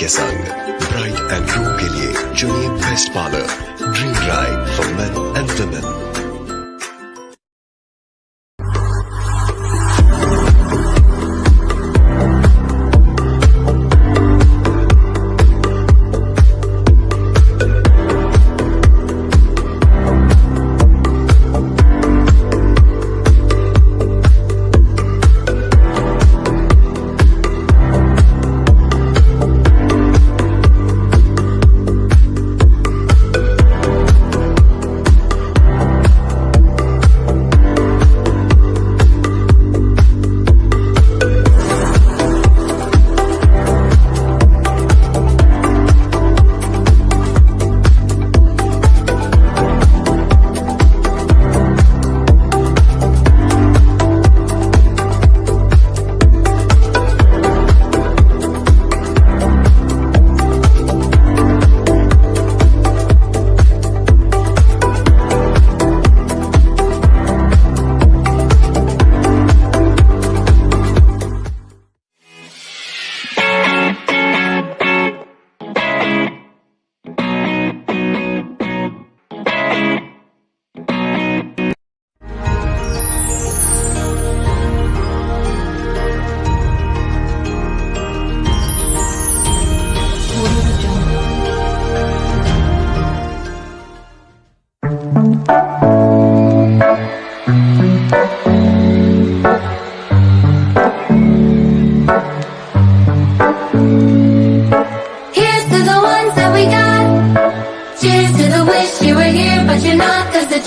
के संग bride and groom के लिए चुनिए best parlour dream dry for main and women.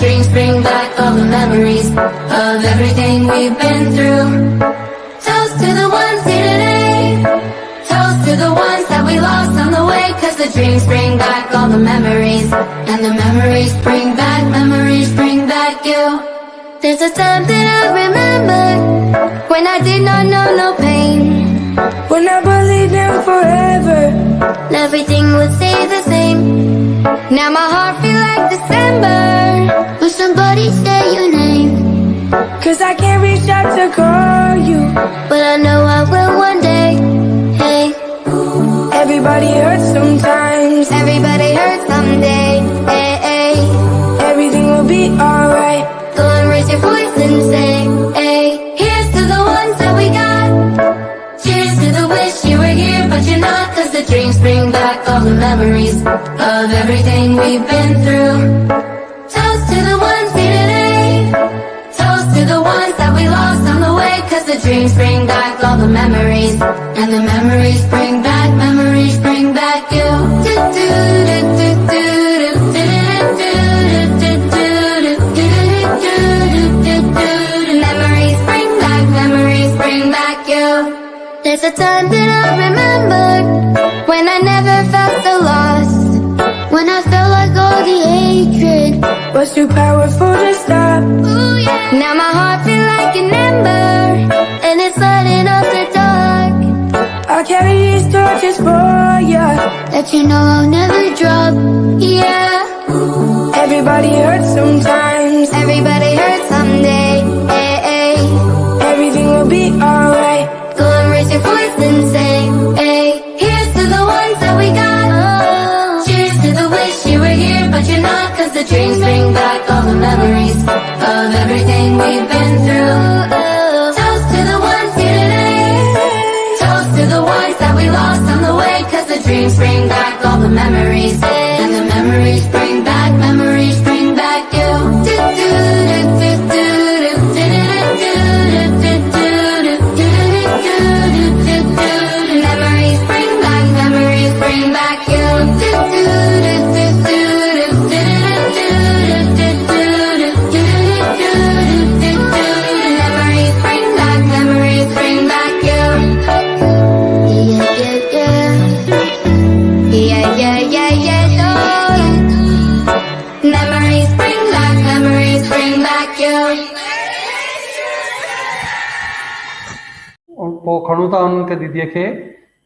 Dreams bring back all the memories of everything we've been through. Toast to the ones here today. Toast to the ones that we lost on the way. Cause the dreams bring back all the memories. And the memories bring back you. There's a time that I remember when I did not know no pain. When I believed in forever, everything would stay the same. Now my heart feels like December. Will somebody say your name? Cause I can't reach out to call you, but I know I will one day. Hey, everybody hurts sometimes. Everybody hurts someday. Hey, hey. Everything will be alright. Go and raise your voice and say, hey. Here's to the ones that we got. Cheers to the wish you were here, but you're not. Cause the dreams bring back all the memories of everything we've been through. Toast to the ones here today. Toast to the ones that we lost on the way. Cause the dreams bring back all the memories. And the memories bring back you. Memories bring back you. There's a time that I remember when I never felt so lost. When I felt like all the hatred was too powerful to stop. Ooh, yeah. Now my heart feels like an ember, and it's lighting up the dark. I'll carry these torches for ya, that you know I'll never drop. Yeah. Everybody hurts sometimes. Everybody hurts someday. Hey, hey. Everything will be alright. Go and raise your voice and say, hey. Here's to the ones that we got. Oh. Cheers to the wish you were here, but you're not. Cause the dreams bring back all the memories of everything we've been through. Toast to the ones here today. Toast to the ones that we lost on the way. Cause the dreams bring back all the memories. And the memories bring back you. Memories bring back you. पोइ खणूं था उन्हनि खे दीदीअ खे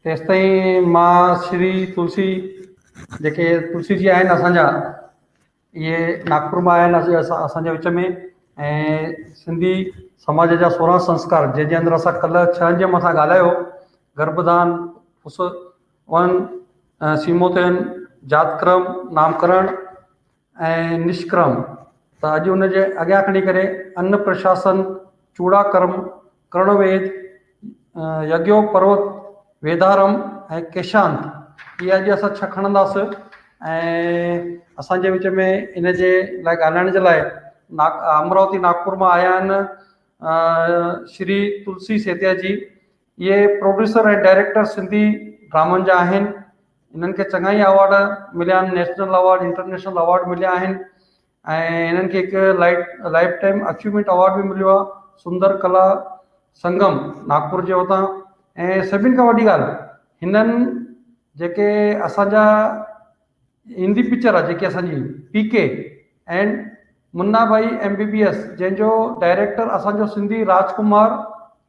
तेसि ताईं मां श्री तुलसी जेके तुलसी जी आहिनि असांजा इहे नागपुर मां आहिनि असांजे विच में ऐं सिंधी समाज जा 16 संस्कार जंहिंजे अंदरि असां कल्ह 6 जे मथां ॻाल्हायो गर्भदान उन सीमो ते जातक्रम नामकरण ऐं निष्क्रम त अॼु उनजे अॻियां खणी करे अन्न प्रशासन चूड़ाकर्म करणवेद यज्ञो पर्वत वेदारम ऐं केशांत इहे अॼु असां छह खणंदासीं ऐं असांजे विच में इन जे लाइ ॻाल्हाइण जे लाइ अमरावती नागपुर मां आया आहिनि श्री तुलसी सेतिया जी। इहे प्रोड्यूसर ऐं डायरेक्टर सिंधी ड्रामनि जा आहिनि। इन्हनि खे चङा ई अवॉर्ड मिलिया आहिनि, नेशनल अवॉर्ड इंटरनेशनल अवॉर्ड मिलिया आहिनि ऐं हिननि खे हिकु लाइफ टाइम अचीवमेंट अवॉर्ड बि मिलियो आहे सुंदर कला संगम नागपुर जे हुतां। ऐं सभिनि खां वॾी ॻाल्हि हिननि जेके असांजा हिंदी पिक्चर आहे जेकी असांजी पीके एंड मुन्ना भाई MBBS जंहिंजो डायरेक्टर असांजो सिंधी राजकुमार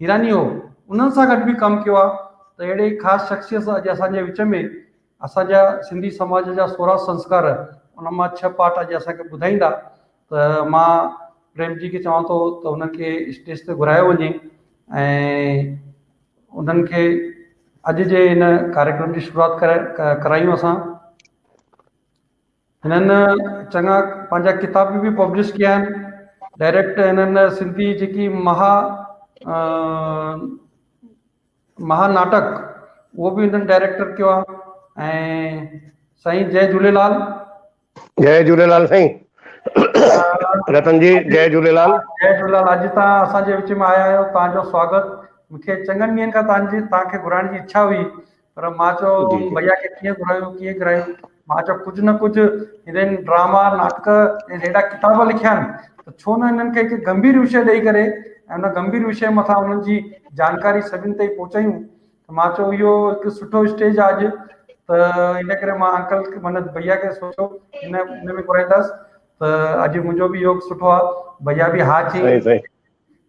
हिरानी हो उन्हनि सां गॾु बि कमु कयो आहे। त अहिड़ी ख़ासि शख़्सियत अॼु असांजे विच में असांजा सिंधी समाज जा 16 संस्कार उन मां 6 पार्ट अॼु असांखे ॿुधाईंदा। त मां प्रेम जी खे चवां थो त उन्हनि खे स्टेज ते घुरायो वञे ऐं उन्हनि खे अॼु जे हिन कार्यक्रम जी शुरूआत करायूं असां। हिननि चङा पंहिंजा किताब बि पब्लिश कया आहिनि। डायरेक्ट हिननि सिंधी जेकी महानाटक उहो बि हिननि डायरेक्टर कयो आहे। ऐं साईं जय झूलेलाल। जय झूलेलाल साईं रतन जी, जय झूलेलाल। जय झूलेलाल। अॼु तव्हां असांजे विच में आया आहियो, तव्हांजो स्वागत। मूंखे चङनि ॾींहंनि खां तव्हांखे घुराइण जी इच्छा हुई पर मां चयो भैया खे कीअं घुरायूं। मां चयो कुझु न कुझु हिननि ड्रामा नाटक ऐं हेॾा किताब लिखिया आहिनि त छो न हिननि खे हिकु गंभीर विषय ॾेई करे ऐं हुन गंभीर विषय मथां हुननि जी जानकारी सभिनि ताईं पहुचायूं। त मां चयो इहो हिकु सुठो स्टेज आहे अॼु। त इन करे मां अंकल माना भैया खे सोचियो हिन में घुराईंदसि। त अॼु मुंहिंजो बि योग सुठो आहे, भैया बि हा चई।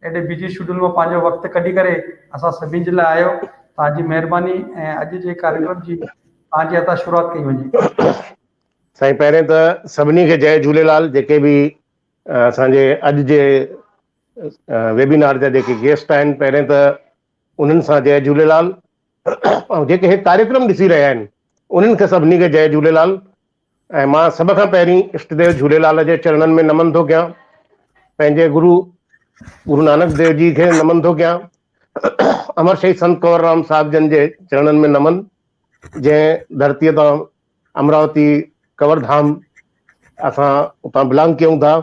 एॾे बिजी शेड्यूल में पंहिंजो वक़्तु कढी करे असां सभिनी जे लाइ आयो। तव्हांजी महिरबानी ऐं अॼु जे कार्यक्रम जी तव्हांजे हथां शुरूआत कई वञे। साईं पहिरें त सभिनी खे जय झूलेलाल। जेके बि असांजे अॼु जे वेबिनार जा जेके गेस्ट आहिनि पहिरें त उन्हनि सां जय झूलेलाल। ऐं जेके हे कार्यक्रम ॾिसी रहिया आहिनि उन्हनि खे सभिनी खे जय झूलेलाल। ऐं मां सभ खां पहिरीं इष्टदेव झूलेलाल जे चरणनि में नमन थो कयां। पंहिंजे गुरु नानक देव जी खे नमन थो कयां। अमर शहीद संत कंवरराम साहिब जन जे चरणनि में नमन, जंहिं धरतीअ तां अमरावती कवरधाम असां उतां बिलोंग कयूं था।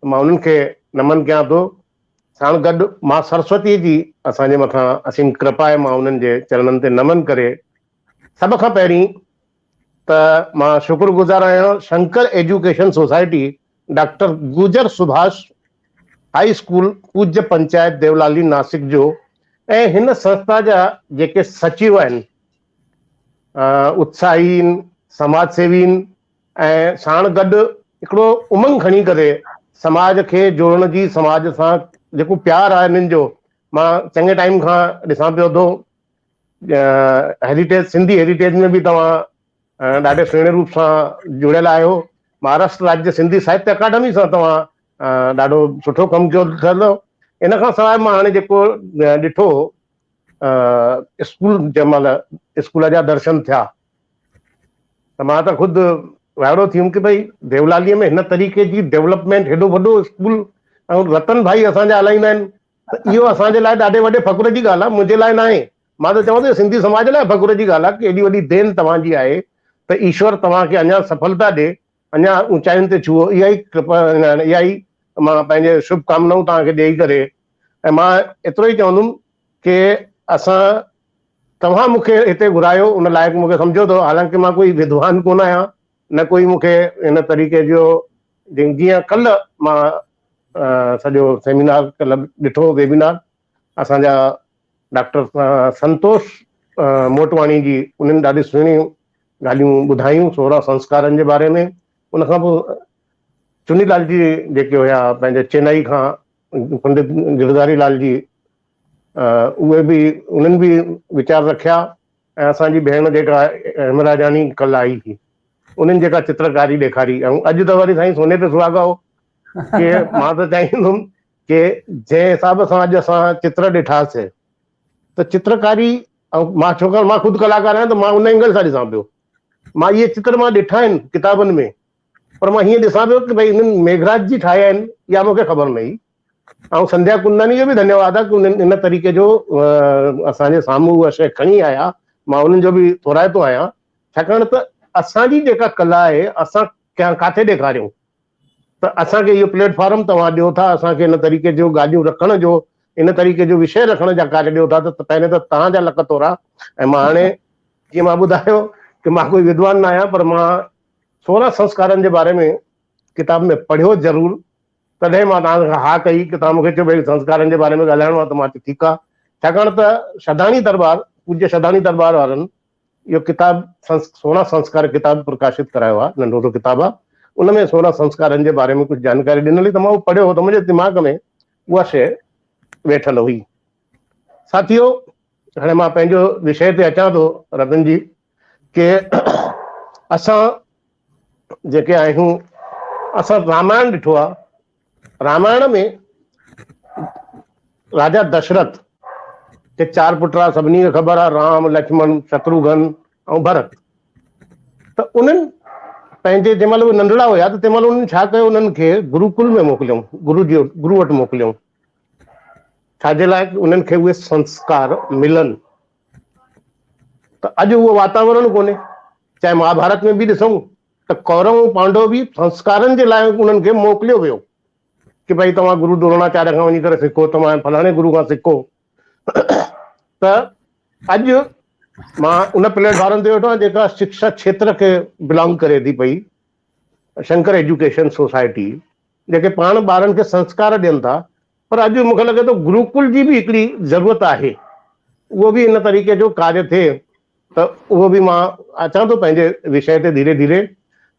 मां उन्हनि खे नमन कयां थो। साण गॾु मां सरस्वती जी असांजे मथां असीम कृपा आहे। मां उन्हनि जे चरणनि ते नमन करे सभ खां पहिरीं त मां शुक्रगुज़ार आहियां शंकर एजुकेशन सोसाइटी डॉक्टर गुजर सुभाष हाई स्कूल पूज्य पंचायत देवलाली नासिक जो ऐं हिन संस्था जा जेके सचिव आहिनि उत्साही समाज सेवी ऐं साण गॾु हिकिड़ो उमंग खणी करे समाज खे जोड़न जी, समाज सां जेको प्यार आहे हिननि जो मां चङे टाइम खां ॾिसां पियो थो। हेरिटेज सिंधी हेरिटेज में बि तव्हां ॾाढे सुहिणे रूप सां जुड़ियल आहियो। महाराष्ट्र राज्य सिंधी साहित्य अकादमी सां तव्हां ॾाढो सुठो कमु कयो अथव। इन खां सवाइ मां हाणे जेको ॾिठो स्कूल जंहिं महिल स्कूल जा दर्शन थिया त मां त ख़ुदि वाइड़ो थी वियुमि की भई देवलालीअ में हिन तरीक़े जी डेवलपमेंट, हेॾो वॾो स्कूल ऐं रतन भाई असांजा हलाईंदा आहिनि त इहो असांजे लाइ ॾाढे वॾे फ़ख़ुर जी ॻाल्हि आहे। मुंहिंजे लाइ न आहे, मां त चवां थो सिंधी समाज लाइ फ़ख़ुर जी ॻाल्हि आहे की एॾी वॾी देन तव्हांजी आहे त ईश्वर तव्हांखे अञा सफलता ॾे, अञा ऊचाइनि ते छुओ। इहा ई कृपा, इहा ई मां पंहिंजे शुभकामनाऊं तव्हांखे ॾेई करे ऐं मां एतिरो ई चवंदुमि की असां तव्हां मूंखे हिते घुरायो उन लाइक़ु मूंखे सम्झो अथव। हालांकि मां कोई विद्वान कोन आहियां, न कोई मूंखे इन तरीक़े जो जीअं कल्ह मां सॼो सेमिनार कल्ह ॾिठो वेबिनार असांजा डॉक्टर संतोष मोटवाणी जी, उन्हनि ॾाढी सुहिणियूं ॻाल्हियूं ॿुधायूं 16 संस्कारनि जे बारे में। उनखां पोइ चुनीलाल जी जेके हुया पंहिंजे चेन्नई खां पंडित गिरधारी लाल जी, उहे बि उन्हनि बि वीचार रखिया। ऐं असांजी भेण जेका हेमराजानी कल्ह आई हुई उन्हनि जेका चित्रकारी ॾेखारी, ऐं अॼु त वरी साईं सोने ते सुहागा हो की मां त चाहींदुमि की जंहिं हिसाब सां अॼु असां चित्र ॾिठासीं त चित्रकारी ऐं मां छाकाणि मां ख़ुदि कलाकार आहियां त मां उन एंगल सां ॾिसां पियो। मां इहे चित्र मां ॾिठा आहिनि किताबनि में, पर मां हीअं ॾिसां पियो कि भई हिननि मेघराज जी ठाहिया आहिनि या मूंखे ख़बर न हुई। ऐं संध्या कुंदानी जो बि धन्यवाद आहे कि उन्हनि इन तरीक़े जो असांजे साम्हूं उहा शइ खणी आया। मां उन्हनि जो बि थोराइतो आहियां, छाकाणि त असांजी जेका कला आहे असां किथे ॾेखारियूं। त असांखे इहो प्लेटफॉर्म तव्हां ॾियो था, असांखे इन तरीक़े जो ॻाल्हियूं रखण जो, इन तरीक़े जो विषय रखण जा कार्य ॾियो था, त पहिरियों त तव्हांजा लख तोरा। ऐं मां हाणे जीअं मां ॿुधायो कि मां कोई विद्वान न आहियां, पर मां 16 संस्कारनि जे बारे में किताब में पढ़ियो ज़रूरु, तॾहिं मां तव्हांखे हा कई कि तव्हां मूंखे चयो भई संस्कारनि जे बारे में ॻाल्हाइणो आहे, त मां चयो ठीकु आहे। छाकाणि त शदाणी दरबार, पूज्य शदाणी दरबार वारनि इहो किताब 16 संस्कार किताब प्रकाशित करायो आहे, नंढो सो किताब आहे। उनमें 16 संस्कारनि जे बारे में कुझु जानकारी ॾिनल हुई, त मां उहो पढ़ियो त मुंहिंजे दिमाग़ में उहा शइ वेठल हुई। साथियो, हाणे मां पंहिंजो विषय ते अचां थो रतन जी, कि असां जेके आहियूं, असां रामायण ॾिठो आहे। रामायण में राजा दशरथ के 4 पुट आहे, सभिनी खे ख़बर आहे, राम, लक्ष्मण, शत्रुघ्न ऐं भरत। त उन्हनि पंहिंजे जंहिं महिल उहे नंढड़ा हुया त तंहिं महिल उन्हनि छा कयो, उन्हनि खे गुरुकुल में मोकिलियऊं, गुरू वटि मोकिलियऊं। छाजे लाइ? उन्हनि खे उहे संस्कार मिलनि। त अॼु उहो वातावरण कोन्हे। चाहे महाभारत में बि ॾिसूं त कौरव ऐं पांडव बि संस्कारनि जे लाइ उन्हनि खे मोकिलियो वियो कि भई तव्हां गुरु द्रोणाचार्य खां वञी करे सिखो, तव्हां फलाणे गुरू खां सिखो। त अॼु मां उन प्लेटफॉर्म ते वेठो आहियां जेका शिक्षा क्षेत्र खे बिलोंग करे थी पई, शंकर एजुकेशन सोसाइटी, जेके पाण ॿारनि खे संस्कार ॾियनि था। पर अॼु मूंखे लॻे थो गुरुकुल जी बि हिकिड़ी ज़रूरत आहे, उहो बि इन तरीक़े जो कार्य थिए। त उहो बि मां अचां थो पंहिंजे विषय ते धीरे धीरे।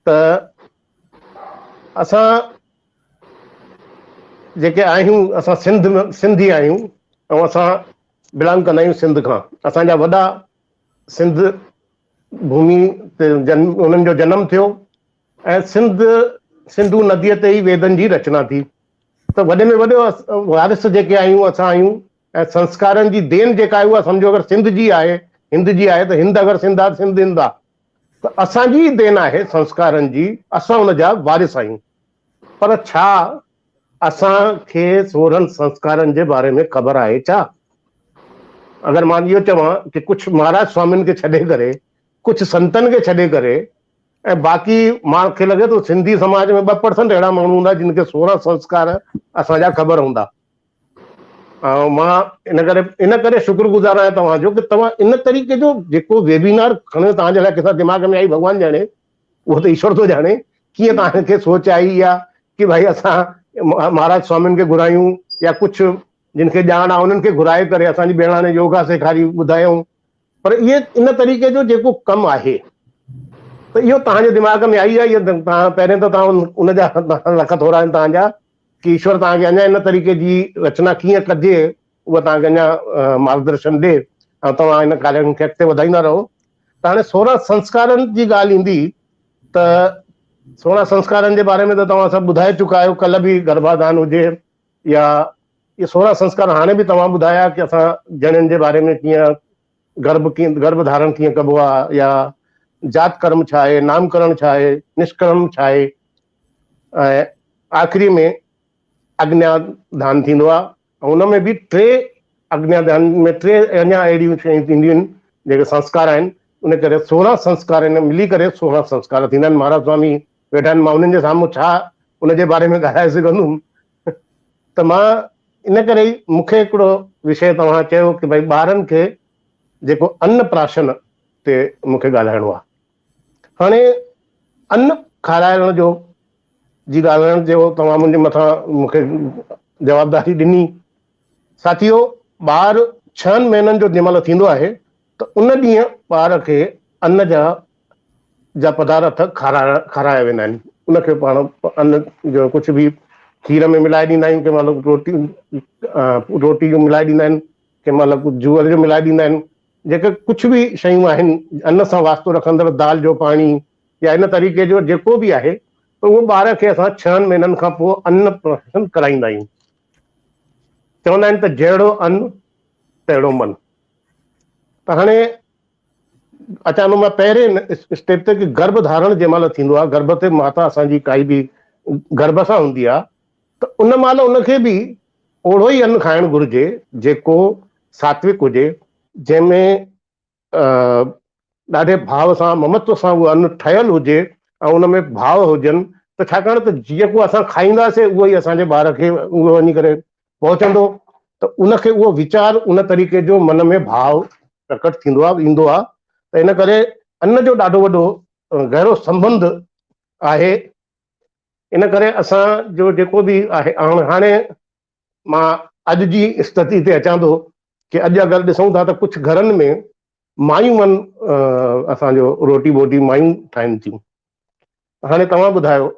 त असां जेके आहियूं, असां सिंधी आहियूं ऐं असां बिलोंग कंदा आहियूं सिंध खां। असांजा वॾा सिंध भूमि ते उन्हनि जो जनम थियो ऐं सिंधू नदीअ ते ई वेदनि जी रचना थी। त वॾे में वॾो वारिस जेके आहियूं असां आहियूं। ऐं संस्कारनि जी देन जेका आहे उहा सम्झो अगरि सिंध जी आहे, हिंद जी आहे, त हिंद अगरि सिंध आहे, सिंध हिंद आहे। त असांजी देन आहे संस्कारनि जी, असां हुन जा वारिस आहियूं। पर छा असांखे 16 संस्कारनि जे बारे में ख़बर आहे छा? अगरि मां इहो चवां कि कुझु महाराज स्वामिनि खे छॾे करे, कुझु संतनि खे छॾे करे, ऐं बाक़ी मूंखे लॻे थो सिंधी समाज में 2% अहिड़ा माण्हू हूंदा जिन खे 16 संस्कार असांजा ख़बर हूंदा। ऐं मां इन करे शुक्रगुज़ार आहियां तव्हांजो कि तव्हां इन तरीक़े जो जेको वेबिनार खणियो, तव्हांजे लाइ किथां दिमाग़ में आई भॻवानु ॼाणे, उहो त ईश्वर थो ॼाणे कीअं तव्हांखे सोच आई आहे कि भई असां महाराज स्वामिनि खे घुरायूं या कुझु जिन खे ॼाण आहे उन्हनि खे घुराए करे असांजी भेणाणे योगा सेखारी ॿुधायूं। पर इहे इन तरीक़े जो जेको कमु आहे, त इहो तव्हांजे दिमाग़ में आई आहे। इहो तव्हां पहिरियों त तव्हां उनजा लख थोरा आहिनि तव्हांजा कि ईश्वर तव्हांखे अञा इन तरीक़े जी रचना कीअं कजे उहा तव्हांखे अञा मार्गदर्शन ॾे ऐं तव्हां इन कार्यक्रम खे अॻिते वधाईंदा रहो। त हाणे 16 संस्कारनि जी ॻाल्हि ईंदी त 16 संस्कारनि जे बारे में त तव्हां सभु ॿुधाए चुका आहियो, कल्ह बि गर्भाधान हुजे या ये 16 संस्कार हाणे बि तव्हां ॿुधाया कि असां ॼणनि जे बारे में कीअं गर्भ धारण कीअं कबो आहे, या जात कर्म छा आहे, नामकरण छा आहे, निष्कर्म छा आहे, ऐं आख़िरी में अग्न्यादान थींदो आहे। ऐं हुन में बि 3 अग्न्यादान में 3 अञा अहिड़ियूं शयूं थींदियूं आहिनि जेके संस्कार आहिनि। उन करे 16 संस्कार आहिनि, मिली करे 16 संस्कार थींदा आहिनि। महाराज स्वामी वेठा आहिनि, मां उन्हनि जे साम्हूं छा उनजे बारे में ॻाल्हाए सघंदुमि। त मां इन करे ई मूंखे हिकिड़ो विषय तव्हां चयो कि भई ॿारनि खे जेको अन्न प्राशन ते मूंखे ॻाल्हाइणो आहे। हाणे अन्न खाराइण जो जी ॻाल्हाइण जो तव्हां मुंहिंजे मथां मूंखे जवाबदारी ॾिनी। साथियो, ॿार 6 महीननि जो जंहिं महिल थींदो आहे त उन ॾींहुं ॿार खे अन्न जा पदार्थ खाराया वेंदा आहिनि। उनखे पाण अन्न जो कुझु बि खीर में मिलाए ॾींदा आहियूं, कंहिं महिल रोटी जो मिलाए ॾींदा आहिनि, कंहिं महिल कुझु जूअर जो मिलाए ॾींदा आहिनि। जेके कुझु बि शयूं आहिनि अन्न सां वास्तो रखंदड़, दाल जो पाणी या इन तरीक़े जो जेको बि आहे, त उहो ॿार खे असां 6 महीननि खां पोइ अन्न प्राशन कराईंदा आहियूं। चवंदा आहिनि त जहिड़ो अन्न तहिड़ो मन। त हाणे अचां थो मां पहिरें स्टेप ते कि गर्भ धारण जंहिं महिल थींदो आहे, गर्भ ते माता असांजी काई बि गर्भ सां हूंदी आहे, त उन महिल उनखे बि ओड़ो ई अन्न खाइणु घुरिजे जेको सात्विक हुजे, जंहिंमें ॾाढे भाव सां ममत्व सां उहो अन्न ठहियलु हुजे ऐं उन में भाव हुजनि, त छाकाणि त जेको असां खाईंदासीं उहो ई असांजे ॿार खे उहो वञी करे पहुचंदो, त उनखे उहो वीचार उन तरीक़े जो मन में भाव प्रकट थींदो आहे, ईंदो आहे। त इन करे अन्न जो ॾाढो वॾो गहरो संबंध आहे। इन करे असांजो जेको बि आहे, हाणे मां अॼु जी स्थिति ते अचां थो कि अॼु अगरि ॾिसूं था त कुझु घरनि में मायूं असांजो रोटी वोटी मायूं ठाहिनि थियूं। हाणे तव्हां ॿुधायो,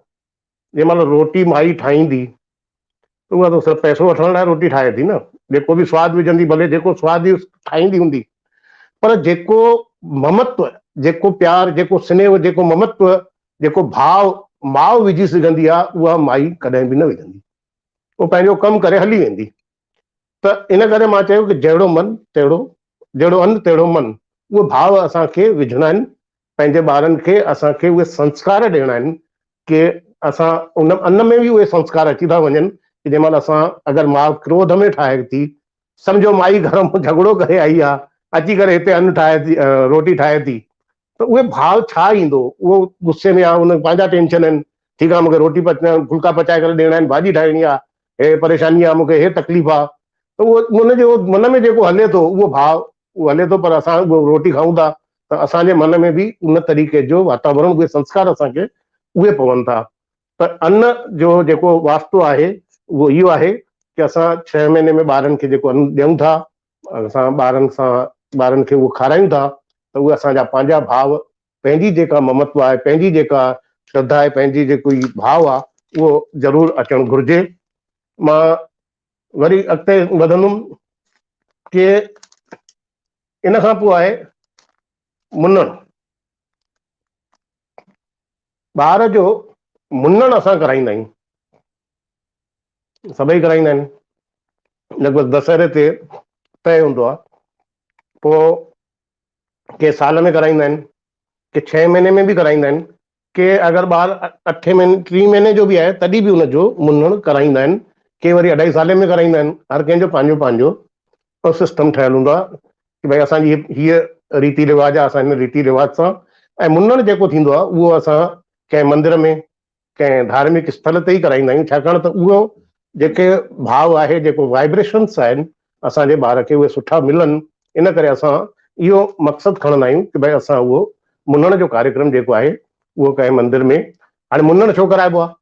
जंहिं महिल रोटी माई ठाहींदी त उहा त सिर्फ़ु पैसो वठण लाइ रोटी ठाहे थी न, जेको बि स्वादु विझंदी, भले जेको स्वादु ठाहींदी हूंदी, पर जेको ममत्व, जेको प्यार, जेको स्नेह, जेको ममत्व, जेको भाव माउ विझी सघंदी आहे, उहा माई कॾहिं बि न विझंदी, उहो पंहिंजो कमु करे हली वेंदी। त इन करे मां चयो कि जहिड़ो मन तहिड़ो, जहिड़ो अन्न तहिड़ो मन, उहे भाव असांखे विझणा आहिनि पंहिंजे ॿारनि खे, असांखे उहे संस्कार ॾियणा आहिनि कि असां उन अन्न में बि उहे संस्कार अची था वञनि कि जंहिं महिल असां अगरि माउ क्रोध में ठाहे थी, सम्झो माई घर में झगड़ो करे आई आहे, अची करे हिते अन्न ठाहे थी, रोटी ठाहे थी, त उहे भाव छा ईंदो? उहो गुस्से में आहे, उन पंहिंजा टेंशन आहिनि, ठीकु आहे मूंखे रोटी फुल्का पचाए करे ॾियणा आहिनि, भाॼी ठाहिणी आहे, हे परेशानी आहे, मूंखे हे तकलीफ़ आहे, त उहो उनजो मन में जेको हले थो उहो भाव उहो हले थो, पर असां उहो रोटी खाऊं था त असांजे मन में बि उन तरीक़े जो वातावरण, उहे संस्कार असांखे उहे पवनि था। त अन्न जो जेको वास्तो आहे उहो इहो आहे कि असां 6 महीने में ॿारनि खे जेको अन्न ॾियूं था, असां ॿारनि खे उहो खारायूं था, त उहे असांजा पंहिंजा भाव, पंहिंजी जेका ममत्व आहे, पंहिंजी जेका श्रद्धा आहे, पंहिंजी जेको भाव आहे, उहो ज़रूरु अचणु घुरिजे। मां वरी अॻिते वधंदुमि कि इन खां पोइ आहे मुनणु। ॿार जो मुनणु असां कराईंदा आहियूं, सभई कराईंदा आहिनि, लॻभॻि दशहरे ते तय हूंदो आहे, पोइ के साल में कराईंदा आहिनि, के 6 महीने में बि कराईंदा आहिनि, के अगरि ॿार 8 महीने 3 महीने जो बि आहे तॾहिं बि हुनजो मुनणु कराईंदा आहिनि, के वरी 2.5 साल में कराईंदा आहिनि। हर कंहिंजो पंहिंजो पंहिंजो सिस्टम ठहियलु हूंदो आहे कि भई असांजी हीअ रीति रिवाज आहे, असां हिन रीति रिवाज सां। ऐं मुनणु जेको थींदो आहे उहो असां कंहिं मंदर में, कंहिं धार्मिक स्थल ते ई कराईंदा आहियूं, छाकाणि त उहो जेके भाव आहे, जेको वाइब्रेशन्स आहिनि, असांजे ॿार खे उहे सुठा मिलनि। इन करे असां इहो मक़सदु खणंदा आहियूं कि भई असां उहो मुनण जो कार्यक्रम जेको आहे उहो कंहिं मंदिर में। हाणे मुनणु छो कराइबो आहे?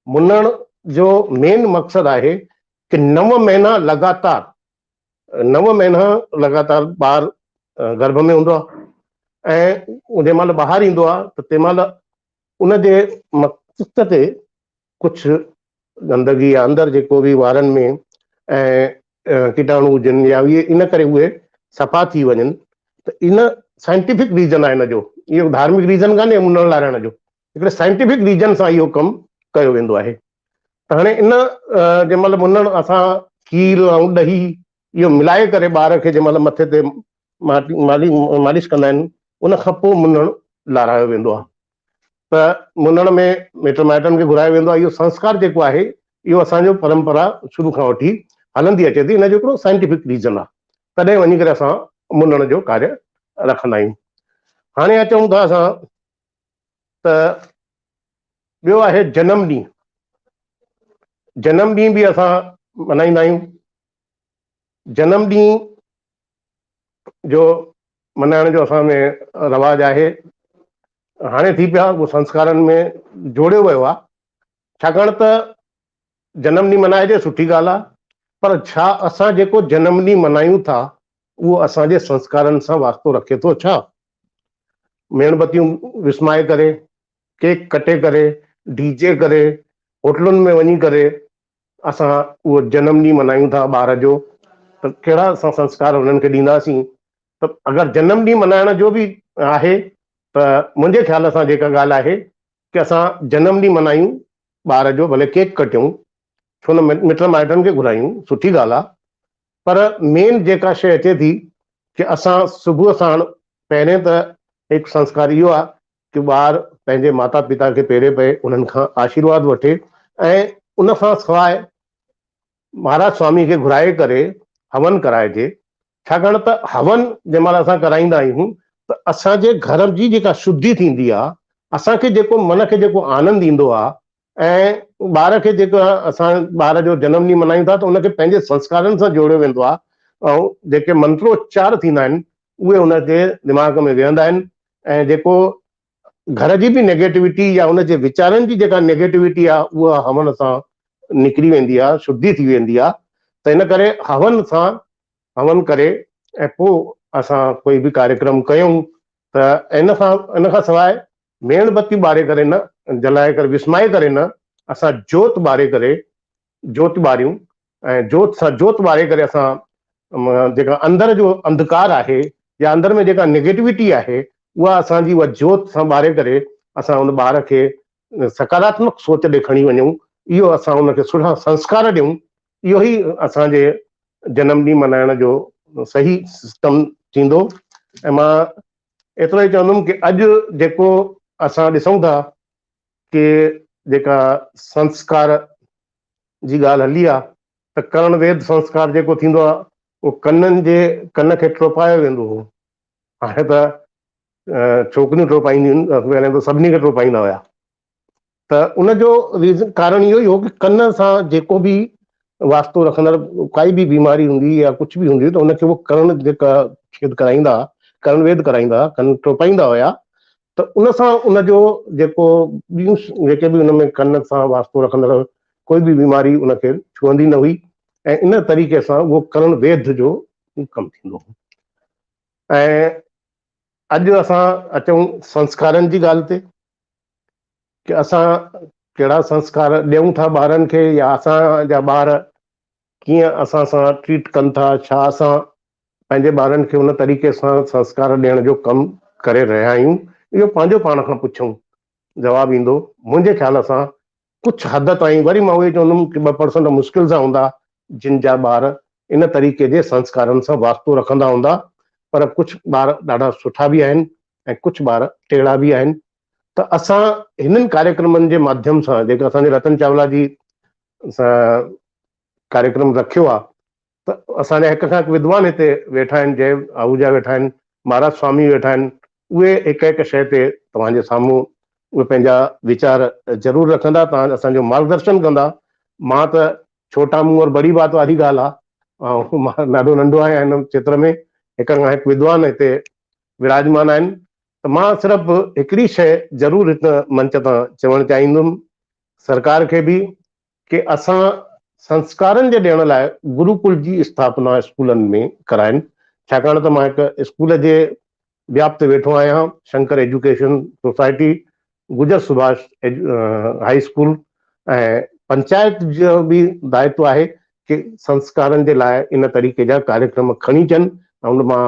मुनण जो मेन मक़सदु आहे कि 9 महीना लगातार ॿार गर्भ में हूंदो आहे ऐं जंहिं महिल ॿाहिरि ईंदो आहे त तंहिं महिल उनजे मस्तिष्क ते कुझु गंदगी या अंदरि जेको बि वारनि में ऐं कीटाणु हुजनि या इन करे उहे सफ़ा थी वञनि। त इन साइंटिफिक रीज़न आहे, इन जो इहो धार्मिक रीज़न कान्हे मुनणु लाराइण जो, हिकिड़े साइंटिफिक रीज़न सां इहो कमु कयो वेंदो आहे। त हाणे इन जंहिं महिल मुनणु असां खीर ऐं ॾही इहो मिलाए करे ॿार खे जंहिं महिल मथे ते मालिश कंदा आहिनि, उन खां पोइ मुनणु लारायो वेंदो आहे। त मुनण में मिट माइटनि खे घुरायो वेंदो आहे। इहो संस्कार जेको आहे इहो असांजो परंपरा शुरू खां वठी हलंदी अचे थी, हिनजो हिकिड़ो साइंटिफिक रीज़न आहे, तॾहिं वञी करे असां मुनण जो कार्य रखंदा आहियूं। हाणे अचूं था असां त ॿियो आहे जनम ॾींहुं। जनम ॾींहुं बि असां मल्हाईंदा आहियूं। जनम ॾींहुं जो मल्हाइण जो असां में रवाज आहे, हाणे थी पिया उहो संस्कारनि में जोड़ियो वियो आहे, छाकाणि त जनम ॾींहुं मल्हाइजे सुठी ॻाल्हि आहे, पर छा असां जेको जनम ॾींहुं मल्हायूं था उहो असांजे संस्कारनि सां वास्तो रखे थो? छा मेणबतियूं विस्माए करे, केक कटे करे, डीजे करे, होटलुनि में वञी करे असां उहो जनम ॾींहुं मल्हायूं था ॿार जो, त कहिड़ा असां संस्कार हुननि खे ॾींदासीं? त अगरि जनम ॾींहुं मल्हाइण जो बि आहे त मुंहिंजे ख़्याल सां जेका ॻाल्हि आहे कि असां जनम ॾींहुं मल्हायूं ॿार जो, भले केक कटियूं, छो न मिट माइटनि खे घुरायूं, सुठी ॻाल्हि आहे, पर मेन जेका शइ अचे थी कि असां सुबुह साण पहिरें त हिकु संस्कार इहो आहे कि ॿार पंहिंजे माता पिता खे पेरे पए उन्हनि खां आशीर्वाद वठे ऐं उन खां सवाइ महाराज स्वामी खे घुराए करे हवन कराइजे। छाकाणि त हवन जंहिं महिल असां कराईंदा आहियूं त असांजे घर जी जेका शुद्धि थींदी आहे, असांखे जेको मन खे जेको आनंद ईंदो आहे ऐं ॿार खे जेका असां ॿार जो जनम ॾींहुं मल्हायूं था त उनखे पंहिंजे संस्कारनि सां जोड़ियो वेंदो आहे ऐं जेके मंत्रोच्चार थींदा आहिनि उहे उनजे दिमाग़ में वेहंदा आहिनि ऐं जेको घर जी बि नेगेटिविटी या उनजे वीचारनि जी जेका नेगेटिविटी आहे उहा हवन सां निकिरी वेंदी आहे, शुद्धि थी वेंदी आहे। त इन करे हवन करे ऐं पोइ असां कोई बि कार्यक्रम कयूं त इन खां सवाइ मेणबत्ती ॿारे करे न, जलाए करे विस्माए करे न, असां जोत ॿारे करे जोत ॿारियूं ऐं जोत सां जोत ॿारे करे असां जेका अंदर जो अंधकार आहे या अंदर में जेका नेगेटिविटी आहे उहा असांजी उहा जोत सां ॿारे करे असां उन ॿार खे सकारात्मक सोच ॾे खणी वञूं। इहो असां उनखे सुठा संस्कार ॾियूं। इहो ई असांजे जनम ॾींहुं मल्हाइण जो सही सिस्टम थींदो। ऐं मां एतिरो ई चवंदुमि कि अॼु जेको असां ॾिसूं था कि जेका संस्कार जी ॻाल्हि हली आहे त करण वेद संस्कार जेको थींदो आहे उहो कन खे टोपायो वेंदो हो। हाणे त छोकिरियूं टोपाईंदियूं आहिनि, पहिरियों त सभिनी खे टोपाईंदा हुया। त उनजो रीज़न कारण इहो ई हो कि कन सां जेको बि वास्तो रखंदड़ काई बि बीमारी हूंदी या कुझु बि हूंदी त उनखे उहो करण जेका छेद कराईंदा, करण वेद कराईंदा, कन टोपाईंदा हुया। त उन सां उनजो जेको ॿियूं जेके बि उनमें कन सां वास्तो रखंदड़ कोई बि बीमारी उनखे छुहंदी न हुई ऐं इन तरीक़े सां उहो करण वेद जो कमु थींदो हो। ऐं अॼु असां अचूं संस्कारनि जी ॻाल्हि ते कि असां कहिड़ा संस्कार ॾियूं था ॿारनि खे या असांजा ॿार कीअं असां सां ट्रीट कनि था, छा असां पंहिंजे ॿारनि खे उन तरीक़े सां संस्कार ॾियण जो कमु करे रहिया आहियूं, इहो पंहिंजो पाण खां पुछूं, जवाबु ईंदो। मुंहिंजे ख़्याल सां कुझु हद ताईं, वरी मां उहे चवंदुमि कि 2% मुश्किल सां हूंदा जिन जा ॿार इन तरीक़े जे संस्कारनि सां वास्तो रखंदा हूंदा, पर कुझु ॿार ॾाढा सुठा बि आहिनि ऐं कुझु ॿार टेड़ा बि आहिनि। त असां हिननि कार्यक्रमनि जे माध्यम सां जेका असांजे रतन चावला जी कार्यक्रम रखियो आहे त असांजा हिक खां हिकु विद्वान हिते वेठा आहिनि, जय आहूजा वेठा आहिनि, महाराज स्वामी वेठा आहिनि, उहे हिकु हिकु शइ ते तव्हांजे साम्हूं उहे पंहिंजा वीचार ज़रूरु रखंदा, तव्हां असांजो मार्गदर्शन कंदा। मां त छोटा मुंहुं और बड़ी बात वारी ॻाल्हि आहे ऐं मां ॾाढो नंढो आहियां हिन क्षेत्र में, हिक खां हिकु विद्वान हिते विराजमान आहिनि। त मां सिर्फ़ु हिकिड़ी शइ ज़रूरु हिन मंच तां चवणु चाहींदुमि सरकार खे बि कि असां संस्कारनि जे ॾियण लाइ गुरुकुल जी स्थापना स्कूलनि में कराइनि। छाकाणि त मां हिकु स्कूल जे व्याप ते वेठो आहियां, शंकर एजुकेशन सोसाइटी, गुजर सुभाष हाई स्कूल, ऐं पंचायत जो बि दायित्व आहे कि संस्कारनि जे लाइ इन तरीक़े जा कार्यक्रम खणी अचनि ऐं उन मां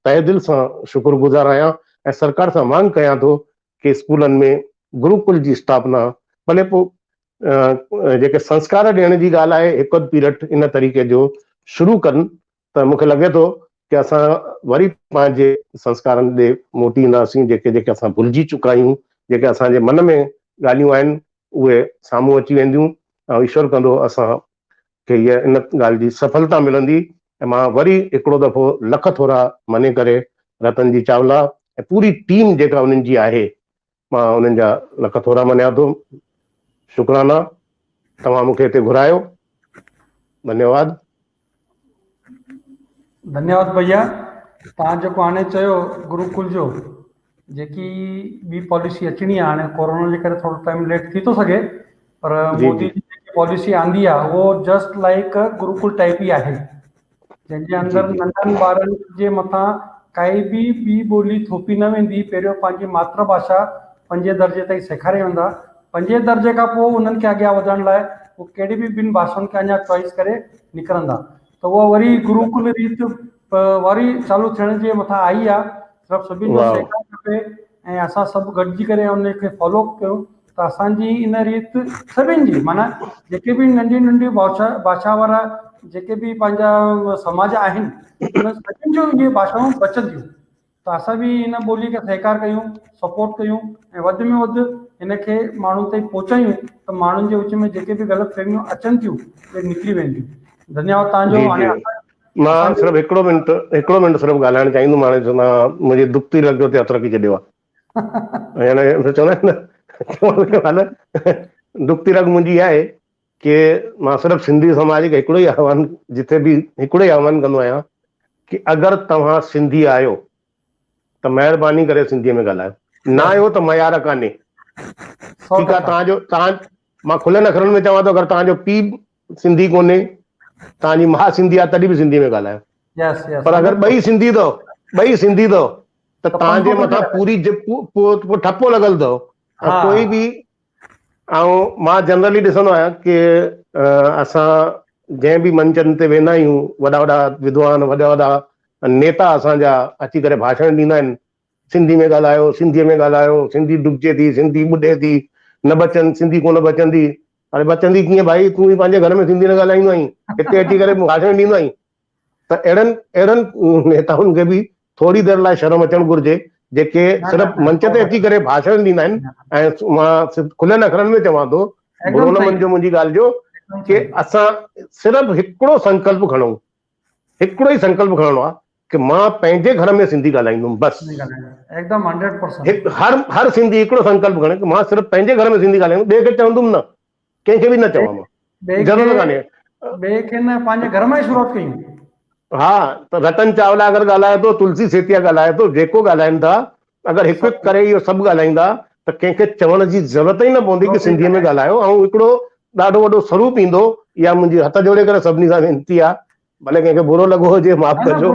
तहे दिलि सां शुक्रगुज़ार आहियां ऐं सरकार सां मांग कयां थो कि स्कूलनि में गुरुकुल जी स्थापना, भले पोइ जेके संस्कार ॾियण जी ॻाल्हि आहे हिकु अधु पीरियड इन तरीक़े जो शुरू कनि त मूंखे लॻे थो कि असां वरी पंहिंजे संस्कारनि ॾे मोटी ईंदासीं, जेके जेके असां भुलिजी चुका आहियूं, जेके असांजे मन में ॻाल्हियूं आहिनि उहे साम्हूं अची वेंदियूं ऐं ईश्वर कंदो असांखे हीअ इन ॻाल्हि जी सफलता मिलंदी। ऐं मां वरी हिकिड़ो दफ़ो लख थोरा मञे करे रतन जी चावला ऐं पूरी टीम जेका उन्हनि जी आहे, मां उन्हनि जा लख थोरा मञिया थो। शुक्राना, तव्हां मूंखे हिते घुरायो, धन्यवाद। धन्यवाद भैया। तव्हां जेको हाणे चयो गुरुकुल जो, जेकी ॿी पॉलिसी अचणी आहे, हाणे कोरोना जे करे थोरो टाइम लेट थी थो सघे, पर मोदी जी जेकी पॉलिसी आंदी आहे उहो जस्ट लाइक गुरुकुल टाइप ई आहे, जंहिंजे अंदरि नंढनि ॿारनि जे मथां काई बि ॿी ॿोली थोपी न वेंदी। पहिरियों पंहिंजी मातृभाषा 5 दर्जे ताईं सेखारे वेंदा, 5 दर्जे खां पोइ उन्हनि खे अॻियां वधण लाइ उहो कहिड़ी बि ॿिनि भाषाउनि खे अञा चॉइस करे निकिरंदा। त उहा वरी गुरुकुल रीत वरी चालू थियण जे मथां आई आहे। सिर्फ़ु सभिनि जो सहकार खपे ऐं असां सभु गॾिजी करे उनखे फॉलो कयूं त असांजी इन रीत सभिनि जी, माना जेके बि नंढी नंढी भाषा वारा जेके बि पंहिंजा समाज आहिनि उन सभिनि जो इहे भाषाऊं बचनि थियूं, त असां बि इन ॿोली खे सहकार कयूं, सपोर्ट कयूं ऐं वधि में वधि हिनखे माण्हुनि ताईं पहुचायूं त माण्हुनि जे विच में जेके बि ग़लति फहमियूं अचनि थियूं उहे निकिरी वेंदियूं। धन्यवाद तव्हांजो। जी हाणे जी मां सिर्फ़ु हिकिड़ो मिंट सिर्फ़ु ॻाल्हाइणु चाहींदुमि। हाणे मुंहिंजी दुख थी लॻियो ते हथ रखी छॾियो आहे। हाणे चवंदा आहिनि न दुख थी लॻ मुंहिंजी आहे कि मां सिर्फ़ु सिंधी समाज खे हिकिड़ो ई आह्वान, जिथे बि हिकिड़ो ई आह्वान कंदो आहियां कि अगरि तव्हां सिंधी आहियो त महिरबानी करे सिंधीअ में ॻाल्हायो, न आहियो त मयार कान्हे। ठीकु आहे, मां खुले अखरनि में चवां थो, अगरि तव्हांजो पीउ सिंधी कोन्हे, तव्हांजी माउ सिंधी आहे, तॾहिं बि सिंधी में ॻाल्हायो। पर अगरि ॿई सिंधी अथव त तव्हांजे मथां पूरी ठपो लॻल अथव। कोई बि, ऐं मां जनरली ॾिसंदो आहियां कि असां जंहिं बि मंचनि ते वेंदा आहियूं, वॾा वॾा विद्वान, वॾा वॾा नेता असांजा अची करे भाषण ॾींदा आहिनि, सिंधी में ॻाल्हायो, सिंधीअ में ॻाल्हायो, सिंधी डुबिजे थी, सिंधी ॿुॾे थी, न बचनि, सिंधी कोन बचंदी। अरे बचंदी कीअं भाई, तूं बि पंहिंजे घर में सिंधी न ॻाल्हाईंदो आहीं, हिते अची करे भाषण ॾींदो आहीं। त अहिड़नि नेताउनि खे बि थोरी देरि लाइ शर्म अचणु घुरिजे, जेके सिर्फ़ु मंच ते अची करे भाषण ॾींदा आहिनि। ऐं मां खुलनि अखरनि में चवां थो, बुरो न मञिजो मुंहिंजी ॻाल्हि जो, कि असां सिर्फ़ु हिकिड़ो संकल्प खणूं, हिकिड़ो ई संकल्प खणणो आहे कि मां पंहिंजे घर में सिंधी ॻाल्हाईंदुमि बसि। एकदम 100%। हर सिंधी हिकिड़ो संकल्प खणे कि मां सिर्फ़ु पंहिंजे घर में सिंधी ॻाल्हाईंदुमि, ॿिए खे चवंदुमि न, कंहिंखे बि न चवां मां, ज़रूरत कान्हे। ॿिए खे न, पंहिंजे घर मां ई शुरूआत कयूं। हा, त रतन चावला अगरि ॻाल्हाए थो, तुलसी सेतिया ॻाल्हाए थो, जेको ॻाल्हाइनि था, अगरि हिकु हिकु करे इहो सभु ॻाल्हाईंदा त कंहिंखे चवण जी ज़रूरत ई न पवंदी कि सिंधीअ में ॻाल्हायो। ऐं हिकिड़ो ॾाढो वॾो स्वरूप ईंदो। इहा मुंहिंजी हथ जोड़े करे सभिनी सां वेनिती आहे, भले कंहिंखे बुरो लॻो हुजे माफ़ कजो।